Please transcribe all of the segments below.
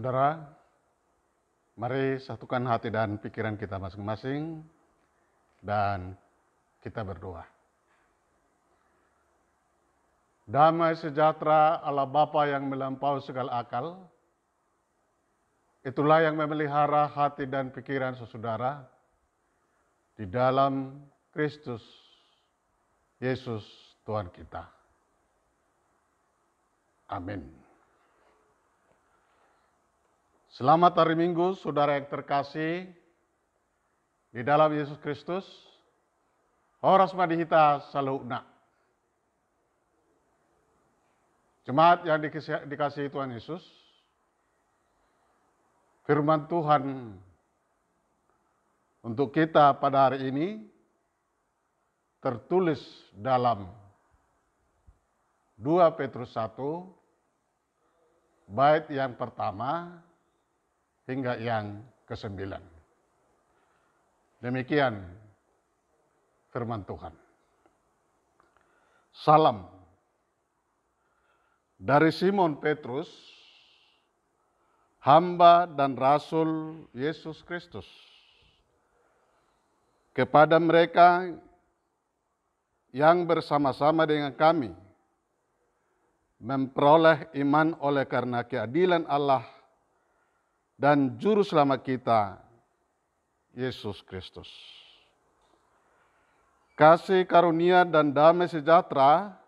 Saudara, mari satukan hati dan pikiran kita masing-masing dan kita berdoa. Damai sejahtera Allah Bapa yang melampaui segala akal, itulah yang memelihara hati dan pikiran saudara di dalam Kristus Yesus Tuhan kita. Amin. Selamat hari Minggu, saudara yang terkasih di dalam Yesus Kristus. Horas madihita saluna. Jemaat yang dikasihi Tuhan Yesus, firman Tuhan untuk kita pada hari ini tertulis dalam 2 Petrus 1, bait yang pertama hingga yang ke-9. Demikian firman Tuhan. Salam dari Simon Petrus, hamba dan rasul Yesus Kristus, kepada mereka yang bersama-sama dengan kami memperoleh iman oleh karena keadilan Allah dan Juru Selamat kita, Yesus Kristus. Kasih karunia dan damai sejahtera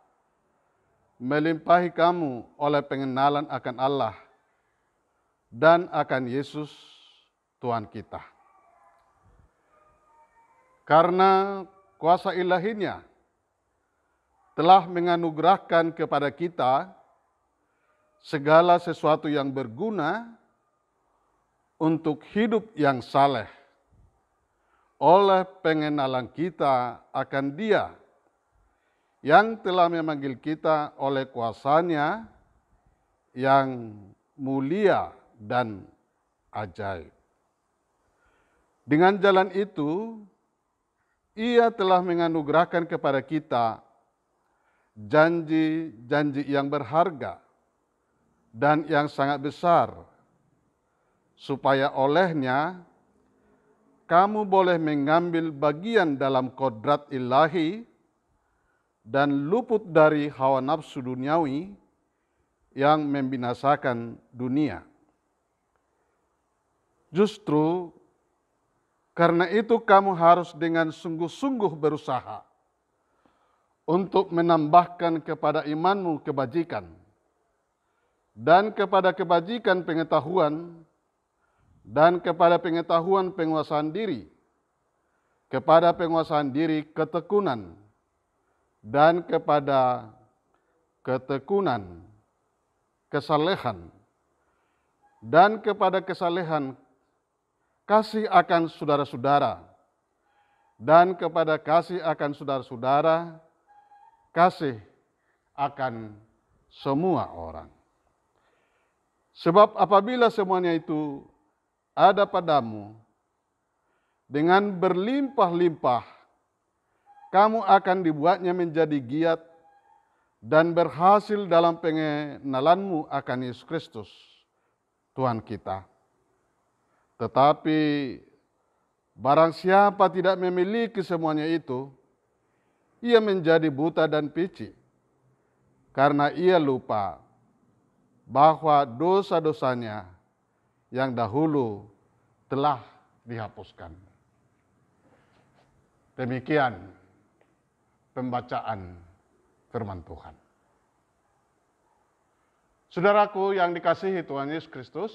melimpahi kamu oleh pengenalan akan Allah dan akan Yesus Tuhan kita. Karena kuasa ilahinya telah menganugerahkan kepada kita segala sesuatu yang berguna untuk hidup yang saleh oleh pengenalan kita akan Dia yang telah memanggil kita oleh kuasa-Nya yang mulia dan ajaib. Dengan jalan itu, Ia telah menganugerahkan kepada kita janji-janji yang berharga dan yang sangat besar, supaya olehnya kamu boleh mengambil bagian dalam kodrat ilahi dan luput dari hawa nafsu duniawi yang membinasakan dunia. Justru karena itu kamu harus dengan sungguh-sungguh berusaha untuk menambahkan kepada imanmu kebajikan, dan kepada kebajikan pengetahuan, dan kepada pengetahuan penguasaan diri, kepada penguasaan diri ketekunan, dan kepada ketekunan kesalehan, dan kepada kesalehan kasih akan saudara-saudara, dan kepada kasih akan saudara-saudara kasih akan semua orang. Sebab apabila semuanya itu ada padamu, dengan berlimpah-limpah, kamu akan dibuatnya menjadi giat dan berhasil dalam pengenalanmu akan Yesus Kristus, Tuhan kita. Tetapi barang siapa tidak memiliki semuanya itu, ia menjadi buta dan pici, karena ia lupa bahwa dosa-dosanya yang dahulu telah dihapuskan. Demikian pembacaan firman Tuhan. Saudaraku yang dikasihi Tuhan Yesus Kristus,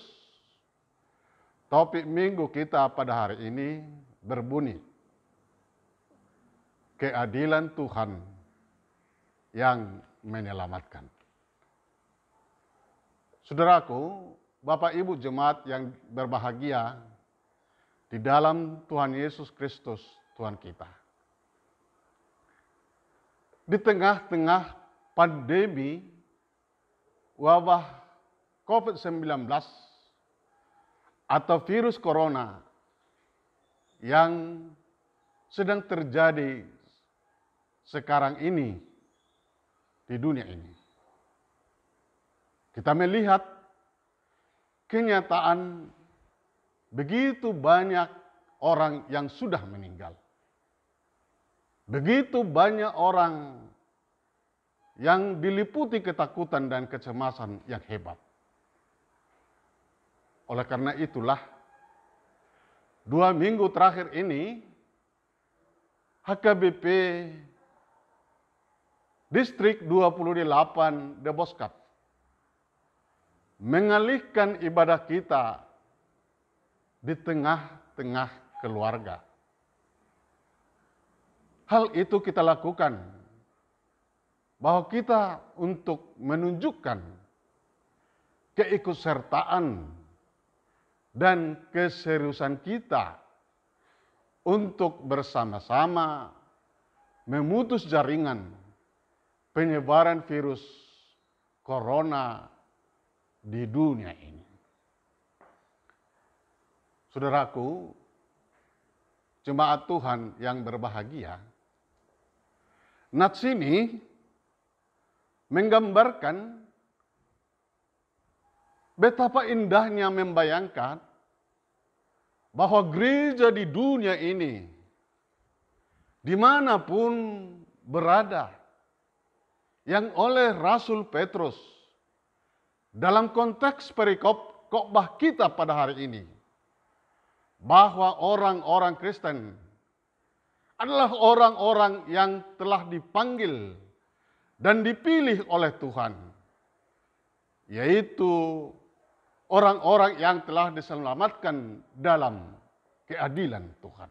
topik minggu kita pada hari ini berbunyi, keadilan Tuhan yang menyelamatkan. Saudaraku, Bapak Ibu jemaat yang berbahagia di dalam Tuhan Yesus Kristus, Tuhan kita. Di tengah-tengah pandemi wabah COVID-19 atau virus corona yang sedang terjadi sekarang ini di dunia ini, kita melihat kenyataan begitu banyak orang yang sudah meninggal. Begitu banyak orang yang diliputi ketakutan dan kecemasan yang hebat. Oleh karena itulah, 2 minggu terakhir ini, HKBP Distrik 28 Deboskap mengalihkan ibadah kita di tengah-tengah keluarga. Hal itu kita lakukan bahwa kita untuk menunjukkan keikutsertaan dan keseriusan kita untuk bersama-sama memutus jaringan penyebaran virus corona di dunia ini. Saudaraku, jemaat Tuhan yang berbahagia, nats ini menggambarkan betapa indahnya membayangkan bahwa gereja di dunia ini, dimanapun berada, yang oleh Rasul Petrus dalam konteks perikop khotbah kita pada hari ini, bahwa orang-orang Kristen adalah orang-orang yang telah dipanggil dan dipilih oleh Tuhan, yaitu orang-orang yang telah diselamatkan dalam keadilan Tuhan.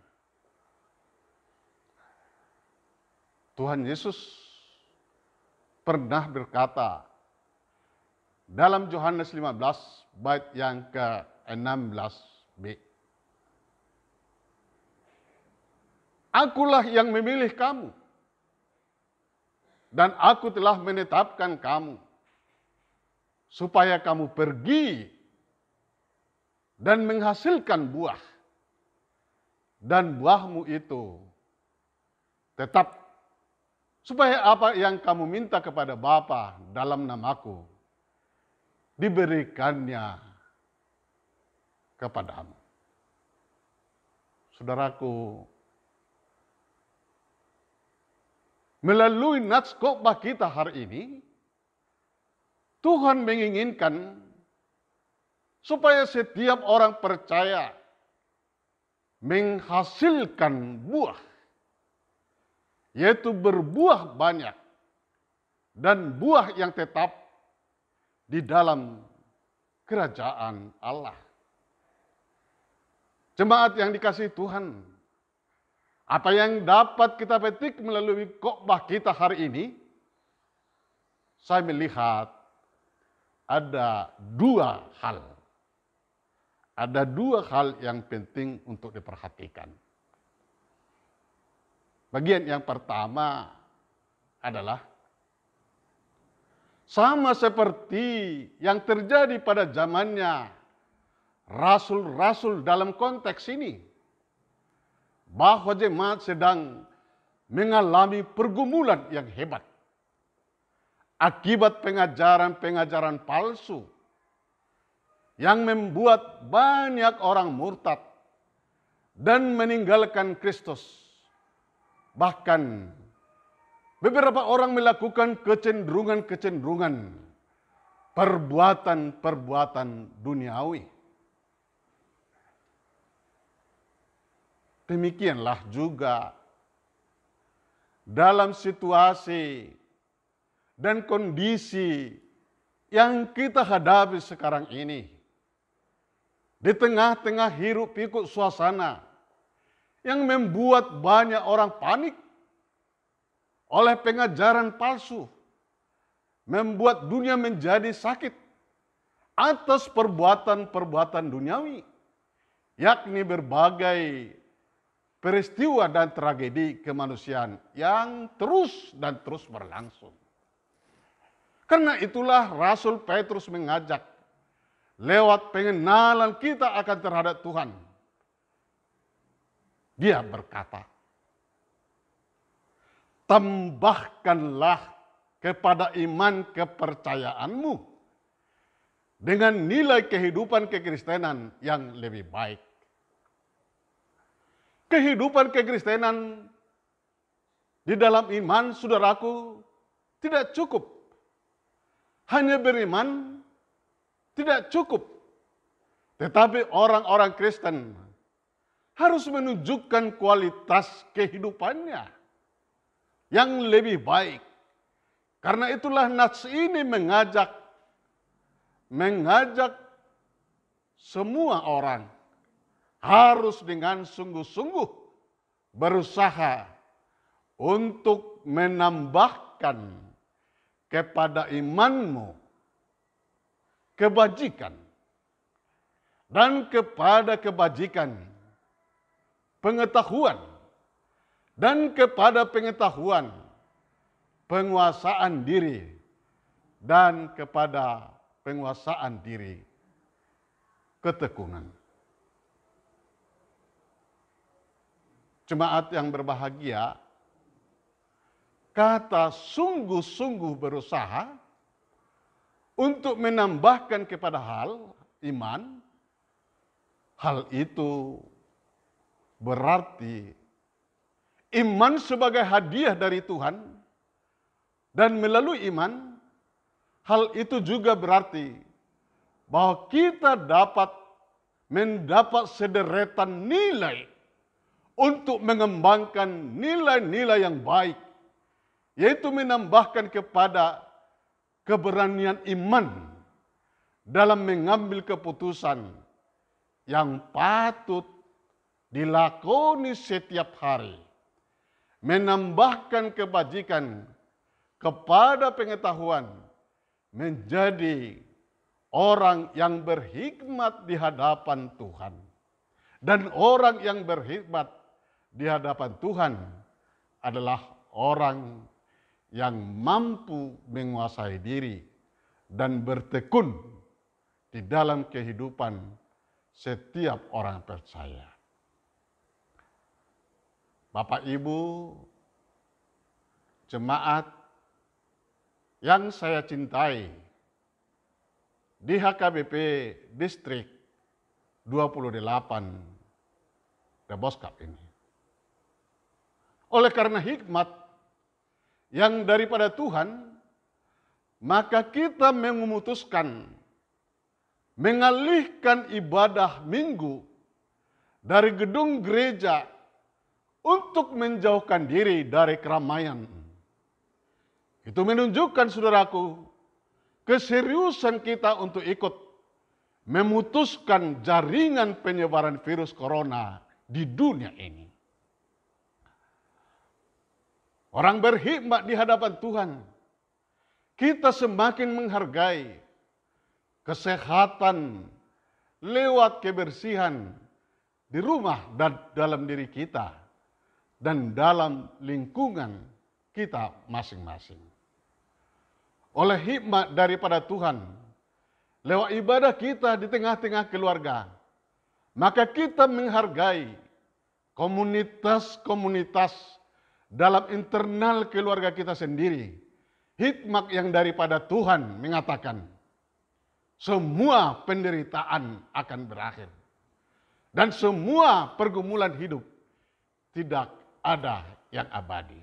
Tuhan Yesus pernah berkata dalam Yohanes 15 bait yang ke-16b, Akulah yang memilih kamu, dan aku telah menetapkan kamu, supaya kamu pergi dan menghasilkan buah, dan buahmu itu tetap, supaya apa yang kamu minta kepada Bapa dalam namaku, diberikannya kepadamu. Saudaraku, melalui nats khotbah kita hari ini, Tuhan menginginkan supaya setiap orang percaya menghasilkan buah, yaitu berbuah banyak dan buah yang tetap di dalam kerajaan Allah. Jemaat yang dikasihi Tuhan, apa yang dapat kita petik melalui khotbah kita hari ini, saya melihat ada 2 hal. Ada 2 hal yang penting untuk diperhatikan. Bagian yang pertama adalah sama seperti yang terjadi pada zamannya rasul-rasul dalam konteks ini, bahwa jemaat sedang mengalami pergumulan yang hebat akibat pengajaran-pengajaran palsu yang membuat banyak orang murtad dan meninggalkan Kristus. Bahkan beberapa orang melakukan kecenderungan-kecenderungan perbuatan-perbuatan duniawi. Demikianlah juga dalam situasi dan kondisi yang kita hadapi sekarang ini. Di tengah-tengah hiruk pikuk suasana yang membuat banyak orang panik oleh pengajaran palsu, membuat dunia menjadi sakit atas perbuatan-perbuatan duniawi, yakni berbagai peristiwa dan tragedi kemanusiaan yang terus dan terus berlangsung. Karena itulah Rasul Petrus mengajak lewat pengenalan kita akan terhadap Tuhan. Dia berkata, tambahkanlah kepada iman kepercayaanmu dengan nilai kehidupan kekristenan yang lebih baik. Kehidupan kekristenan di dalam iman, saudaraku, tidak cukup. Hanya beriman tidak cukup. Tetapi orang-orang Kristen harus menunjukkan kualitas kehidupannya yang lebih baik. Karena itulah nats ini mengajak semua orang harus dengan sungguh-sungguh berusaha untuk menambahkan kepada imanmu kebajikan, dan kepada kebajikan pengetahuan, dan kepada pengetahuan penguasaan diri, dan kepada penguasaan diri ketekunan. Jemaat yang berbahagia, kata sungguh-sungguh berusaha untuk menambahkan kepada hal iman, hal itu berarti iman sebagai hadiah dari Tuhan, dan melalui iman, hal itu juga berarti bahwa kita dapat mendapat sederetan nilai untuk mengembangkan nilai-nilai yang baik, yaitu menambahkan kepada keberanian iman dalam mengambil keputusan yang patut dilakoni setiap hari, menambahkan kebajikan kepada pengetahuan, menjadi orang yang berhikmat di hadapan Tuhan. Dan orang yang berhikmat di hadapan Tuhan adalah orang yang mampu menguasai diri dan bertekun di dalam kehidupan setiap orang percaya. Bapak, Ibu, jemaat yang saya cintai, di HKBP Distrik 28 Deboskap ini. Oleh karena hikmat yang daripada Tuhan, maka kita memutuskan mengalihkan ibadah minggu dari gedung gereja untuk menjauhkan diri dari keramaian. Itu menunjukkan, saudaraku, keseriusan kita untuk ikut memutuskan jaringan penyebaran virus corona di dunia ini. Orang berhikmat di hadapan Tuhan, kita semakin menghargai kesehatan lewat kebersihan di rumah dan dalam diri kita dan dalam lingkungan kita masing-masing. Oleh hikmat daripada Tuhan, lewat ibadah kita di tengah-tengah keluarga, maka kita menghargai komunitas-komunitas dalam internal keluarga kita sendiri. Hikmat yang daripada Tuhan mengatakan, semua penderitaan akan berakhir. Dan semua pergumulan hidup tidak ada yang abadi.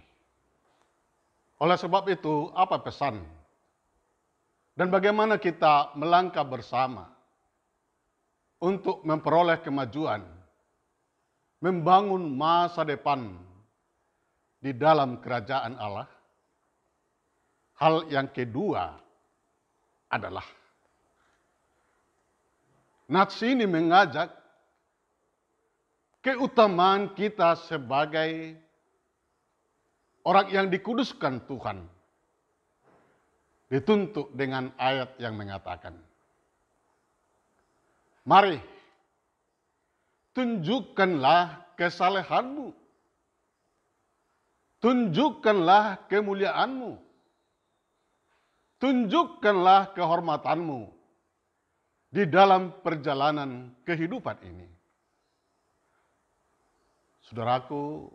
Oleh sebab itu, apa pesan? Dan bagaimana kita melangkah bersama untuk memperoleh kemajuan, membangun masa depan di dalam kerajaan Allah? Hal yang kedua adalah nats ini mengajak keutamaan kita sebagai orang yang dikuduskan Tuhan. Dituntut dengan ayat yang mengatakan, mari tunjukkanlah kesalehanmu, tunjukkanlah kemuliaanmu, tunjukkanlah kehormatanmu di dalam perjalanan kehidupan ini. Saudaraku,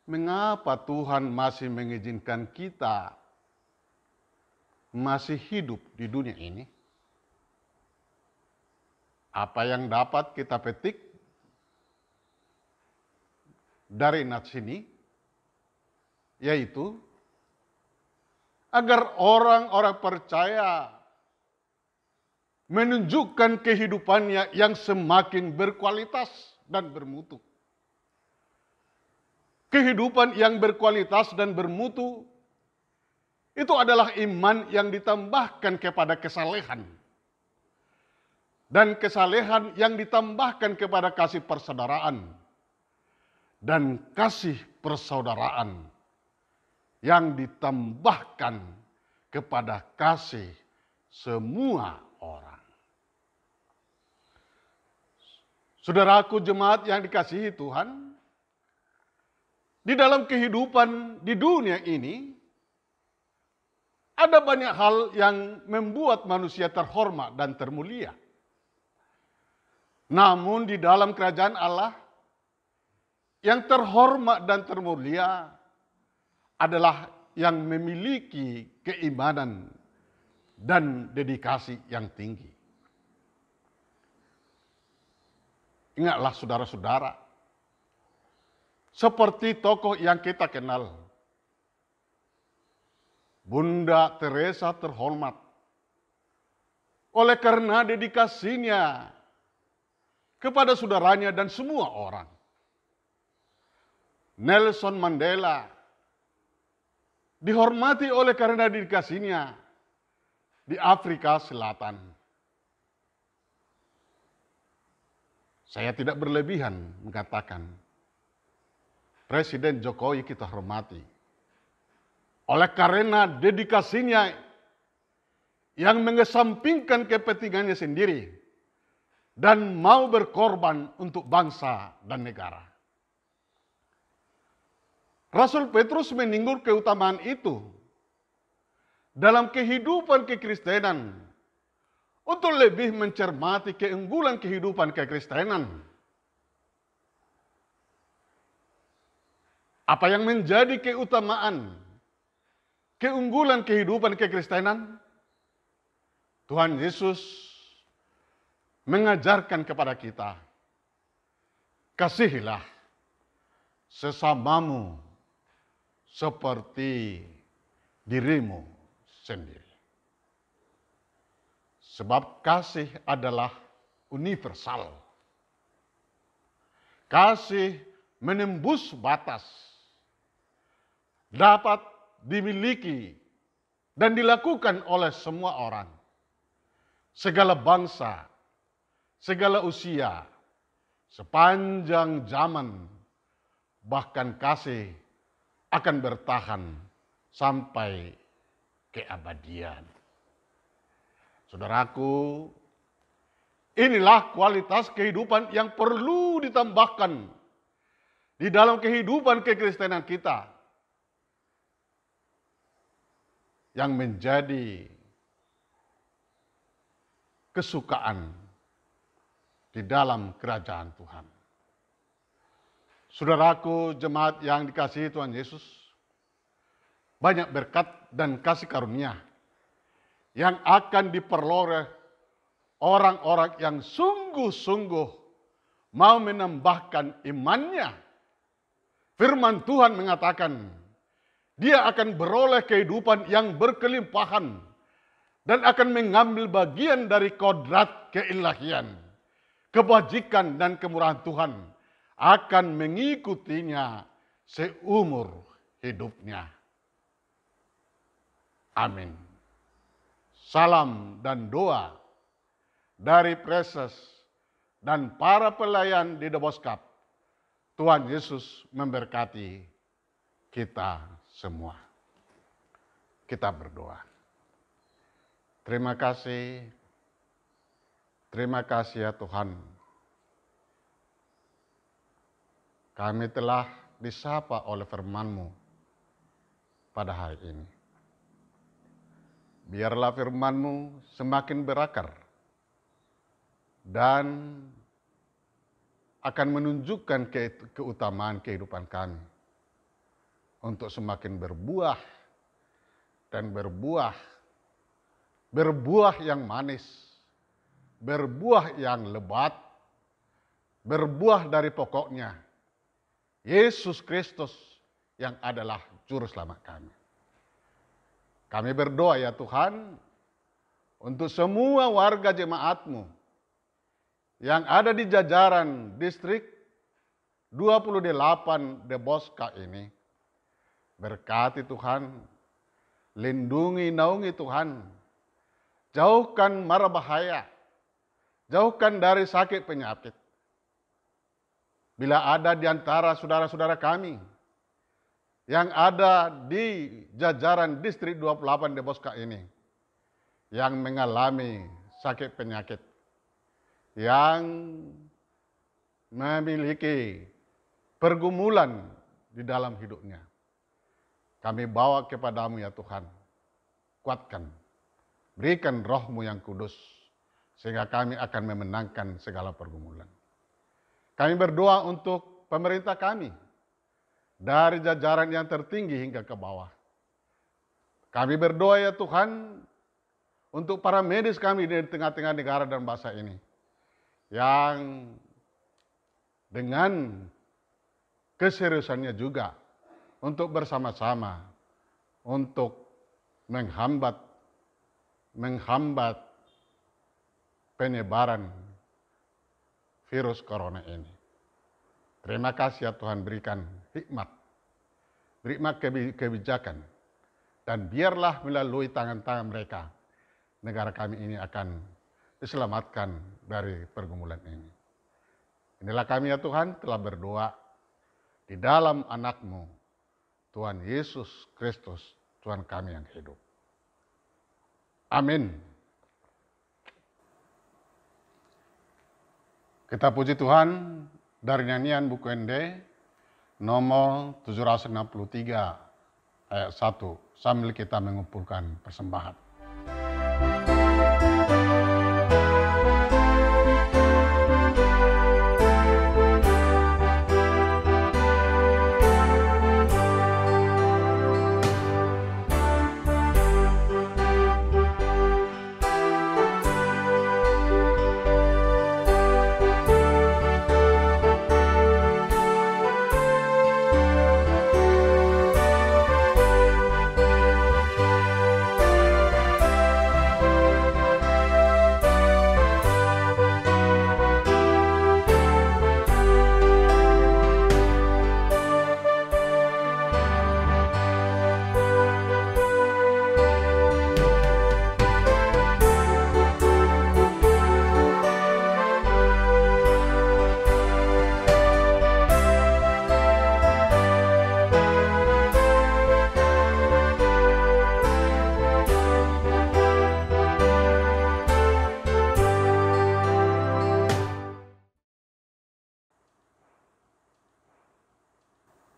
mengapa Tuhan masih mengizinkan kita masih hidup di dunia ini? Apa yang dapat kita petik dari nats ini, yaitu agar orang-orang percaya menunjukkan kehidupannya yang semakin berkualitas dan bermutu. Kehidupan yang berkualitas dan bermutu itu adalah iman yang ditambahkan kepada kesalehan. Dan kesalehan yang ditambahkan kepada kasih persaudaraan. Dan kasih persaudaraan yang ditambahkan kepada kasih semua orang. Saudaraku jemaat yang dikasihi Tuhan, di dalam kehidupan di dunia ini, ada banyak hal yang membuat manusia terhormat dan termulia. Namun di dalam kerajaan Allah, yang terhormat dan termulia adalah yang memiliki keimanan dan dedikasi yang tinggi. Ingatlah saudara-saudara, seperti tokoh yang kita kenal, Bunda Teresa terhormat oleh karena dedikasinya kepada saudaranya dan semua orang. Nelson Mandela dihormati oleh karena dedikasinya di Afrika Selatan. Saya tidak berlebihan mengatakan Presiden Jokowi kita hormati oleh karena dedikasinya yang mengesampingkan kepentingannya sendiri dan mau berkorban untuk bangsa dan negara. Rasul Petrus menyinggung keutamaan itu dalam kehidupan kekristenan untuk lebih mencermati keunggulan kehidupan kekristenan. Apa yang menjadi keutamaan, keunggulan kehidupan kekristenan? Tuhan Yesus mengajarkan kepada kita, kasihilah sesamamu seperti dirimu sendiri. Sebab kasih adalah universal. Kasih menembus batas, dapat dimiliki dan dilakukan oleh semua orang, segala bangsa, segala usia, sepanjang zaman, bahkan kasih akan bertahan sampai keabadian. Saudaraku, inilah kualitas kehidupan yang perlu ditambahkan di dalam kehidupan kekristenan kita, yang menjadi kesukaan di dalam kerajaan Tuhan. Saudaraku jemaat yang dikasihi Tuhan Yesus, banyak berkat dan kasih karunia yang akan diperoleh orang-orang yang sungguh-sungguh mau menambahkan imannya. Firman Tuhan mengatakan, dia akan beroleh kehidupan yang berkelimpahan dan akan mengambil bagian dari kodrat keilahian. Kebajikan dan kemurahan Tuhan akan mengikutinya seumur hidupnya. Amin. Salam dan doa dari Preses dan para pelayan di The Boskap. Tuhan Yesus memberkati kita semua. Kita berdoa. Terima kasih ya Tuhan. Kami telah disapa oleh firman-Mu pada hari ini. Biarlah firman-Mu semakin berakar dan akan menunjukkan keutamaan kehidupan kami untuk semakin berbuah dan berbuah yang manis berbuah yang lebat, berbuah dari pokoknya, Yesus Kristus yang adalah Juru Selamat kami. Kami berdoa ya Tuhan, untuk semua warga jemaat-Mu yang ada di jajaran distrik 28 Deboska ini. Berkati Tuhan, lindungi, naungi Tuhan, jauhkan mara bahaya, jauhkan dari sakit penyakit. Bila ada di antara saudara-saudara kami yang ada di jajaran distrik 28 Deboska ini, yang mengalami sakit penyakit, yang memiliki pergumulan di dalam hidupnya, kami bawa kepadamu ya Tuhan. Kuatkan, berikan roh-Mu yang kudus, sehingga kami akan memenangkan segala pergumulan. Kami berdoa untuk pemerintah kami, dari jajaran yang tertinggi hingga ke bawah. Kami berdoa ya Tuhan, untuk para medis kami di tengah-tengah negara dan bangsa ini, yang dengan keseriusannya juga untuk bersama-sama untuk menghambat penyebaran virus corona ini. Terima kasih ya Tuhan, berikan hikmat, berikan kebijakan, dan biarlah melalui tangan-tangan mereka, negara kami ini akan diselamatkan dari pergumulan ini. Inilah kami ya Tuhan telah berdoa di dalam anak-Mu, Tuhan Yesus Kristus, Tuhan kami yang hidup. Amin. Kita puji Tuhan dari nyanyian buku ND nomor 763 ayat 1 sambil kita mengumpulkan persembahan.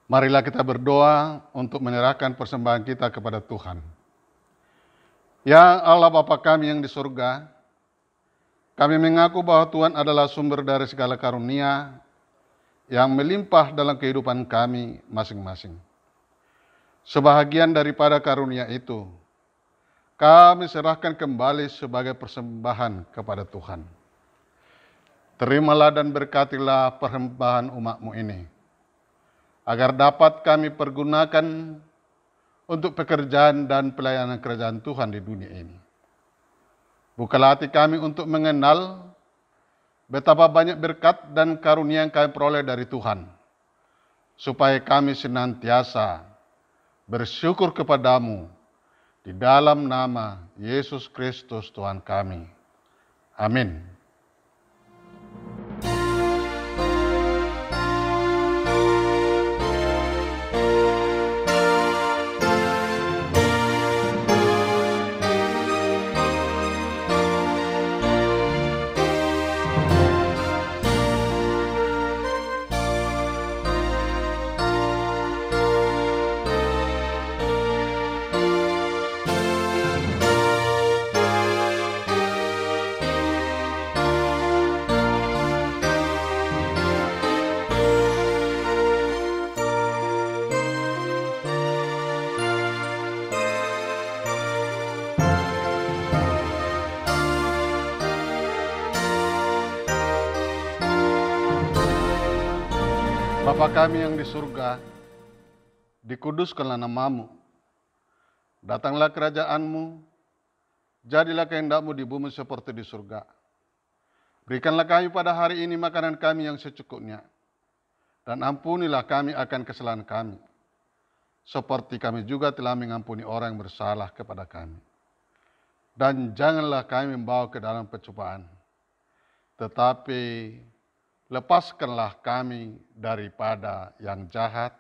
Marilah kita berdoa untuk menyerahkan persembahan kita kepada Tuhan. Ya Allah Bapa kami yang di surga, kami mengaku bahwa Tuhan adalah sumber dari segala karunia yang melimpah dalam kehidupan kami masing-masing. Sebahagian daripada karunia itu, kami serahkan kembali sebagai persembahan kepada Tuhan. Terimalah dan berkatilah persembahan umat-Mu ini, agar dapat kami pergunakan untuk pekerjaan dan pelayanan kerajaan Tuhan di dunia ini. Bukalah hati kami untuk mengenal betapa banyak berkat dan karunia yang kami peroleh dari Tuhan, supaya kami senantiasa bersyukur kepadamu di dalam nama Yesus Kristus Tuhan kami. Amin. Bapa kami yang di surga, dikuduskanlah namamu. Datanglah kerajaanmu, jadilah kehendakmu di bumi seperti di surga. Berikanlah kami pada hari ini makanan kami yang secukupnya. Dan ampunilah kami akan kesalahan kami, seperti kami juga telah mengampuni orang yang bersalah kepada kami. Dan janganlah kami membawa ke dalam pencobaan, tetapi lepaskanlah kami daripada yang jahat.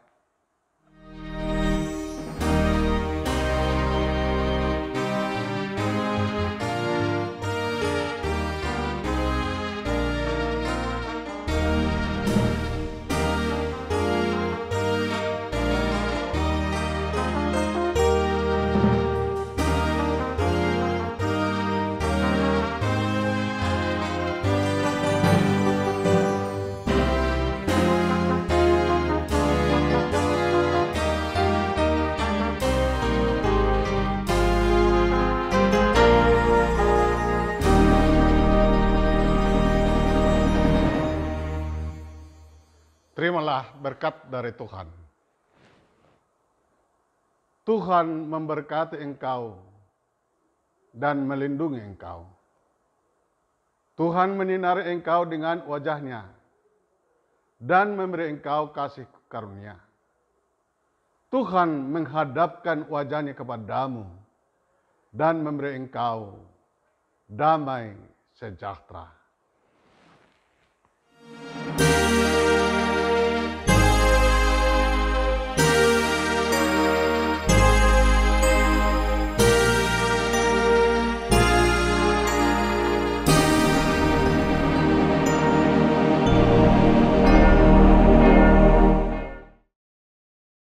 Terimalah berkat dari Tuhan. Tuhan memberkati engkau dan melindungi engkau. Tuhan menyinari engkau dengan wajah-Nya dan memberi engkau kasih karunia. Tuhan menghadapkan wajah-Nya kepadamu dan memberi engkau damai sejahtera.